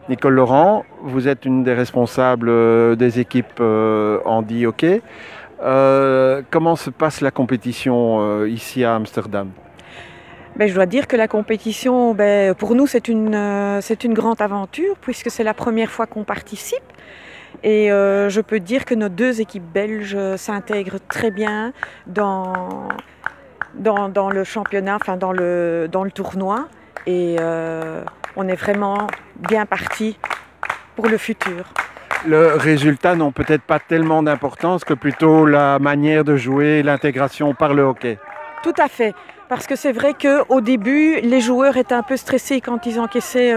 Nicole Laurent, vous êtes une des responsables des équipes handi-hockey. Comment se passe la compétition ici à Amsterdam? Je dois dire que la compétition, pour nous, c'est une grande aventure puisque c'est la première fois qu'on participe. Et je peux dire que nos deux équipes belges s'intègrent très bien dans le championnat, enfin dans le tournoi. Et on est vraiment bien parti pour le futur. Le résultat n'ont peut-être pas tellement d'importance que plutôt la manière de jouer, l'intégration par le hockey. Tout à fait, parce que c'est vrai qu'au début, les joueurs étaient un peu stressés quand ils encaissaient.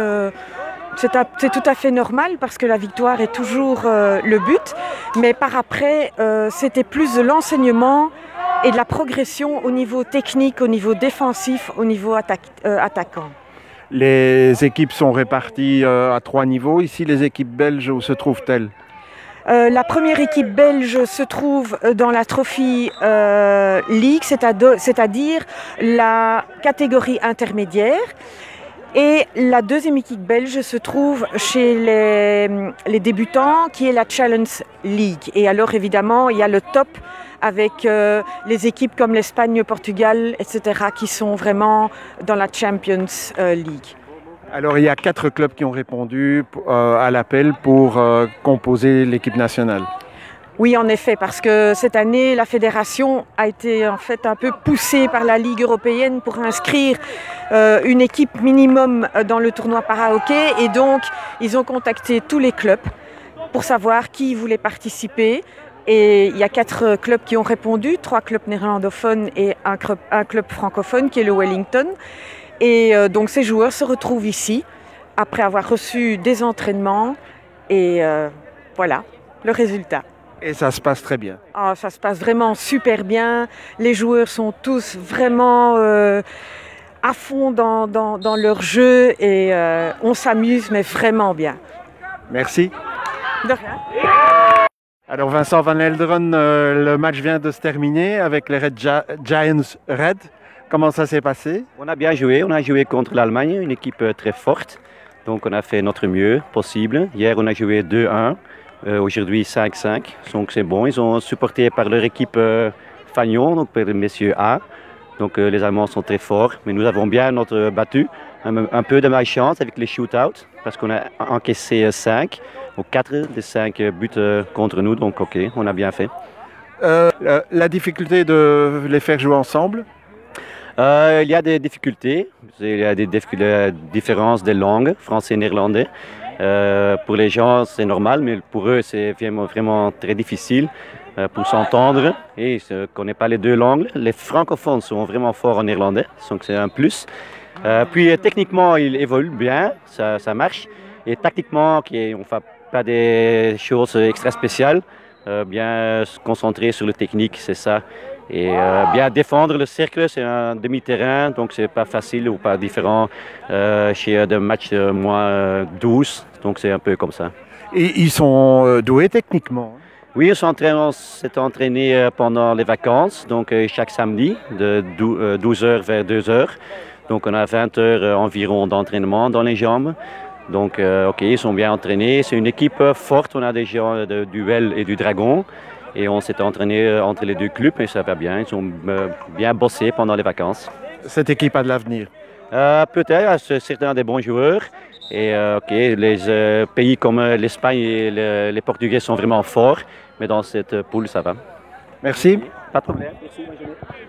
C'est tout à fait normal parce que la victoire est toujours le but, mais par après, c'était plus de l'enseignement et de la progression au niveau technique, au niveau défensif, au niveau attaquant. Les équipes sont réparties à 3 niveaux. Ici, les équipes belges, où se trouvent-elles? La première équipe belge se trouve dans la Trophy League, c'est-à-dire la catégorie intermédiaire. Et la deuxième équipe belge se trouve chez les débutants, qui est la Challenge League. Et alors évidemment, il y a le top avec les équipes comme l'Espagne, le Portugal, etc., qui sont vraiment dans la Champions League. Alors il y a 4 clubs qui ont répondu à l'appel pour composer l'équipe nationale. Oui, en effet, parce que cette année, la fédération a été en fait un peu poussée par la Ligue européenne pour inscrire une équipe minimum dans le tournoi para-hockey. Et donc, ils ont contacté tous les clubs pour savoir qui voulait participer. Et il y a 4 clubs qui ont répondu, 3 clubs néerlandophones et un club francophone qui est le Wellington. Et donc ces joueurs se retrouvent ici après avoir reçu des entraînements et voilà le résultat. Et ça se passe très bien. Ah, ça se passe vraiment super bien. Les joueurs sont tous vraiment à fond dans leur jeu et on s'amuse mais vraiment bien. Merci. De rien. Alors Vincent Van Elderen, le match vient de se terminer avec les Giants Red. Comment ça s'est passé? On a bien joué, on a joué contre l'Allemagne, une équipe très forte. Donc on a fait notre mieux possible. Hier on a joué 2-1, aujourd'hui 5-5. Donc c'est bon, ils sont supportés par leur équipe Fagnon, donc par les messieurs A. Donc les Allemands sont très forts, mais nous avons bien notre battu. Un peu de malchance avec les shootouts, parce qu'on a encaissé 5, ou 4 des 5 buts contre nous, donc ok, on a bien fait. La difficulté de les faire jouer ensemble? Il y a des difficultés, il y a des différences de langues, français et néerlandais. Pour les gens, c'est normal, mais pour eux, c'est vraiment très difficile pour s'entendre. Et ils ne connaissent pas les deux langues. Les francophones sont vraiment forts en néerlandais, donc c'est un plus. Puis techniquement, ils évoluent bien, ça marche. Et tactiquement, on ne fait pas des choses extra spéciales. Bien se concentrer sur le technique, c'est ça. Et bien défendre le cercle, c'est un demi-terrain, donc c'est pas facile ou pas différent chez des matchs moins 12, donc c'est un peu comme ça. Et ils sont doués techniquement? Oui, on s'est entraîné pendant les vacances, donc chaque samedi de 12h vers 2h. Donc on a 20 heures environ d'entraînement dans les jambes. Donc ok, ils sont bien entraînés. C'est une équipe forte, on a des gens de Duel et du Dragon. Et on s'est entraîné entre les deux clubs et ça va bien. Ils ont bien bossé pendant les vacances. Cette équipe a de l'avenir? Peut-être, c'est certains des bons joueurs. Et ok, les pays comme l'Espagne et les Portugais sont vraiment forts. Mais dans cette poule, ça va. Merci. Pas de problème. Merci, bonne journée.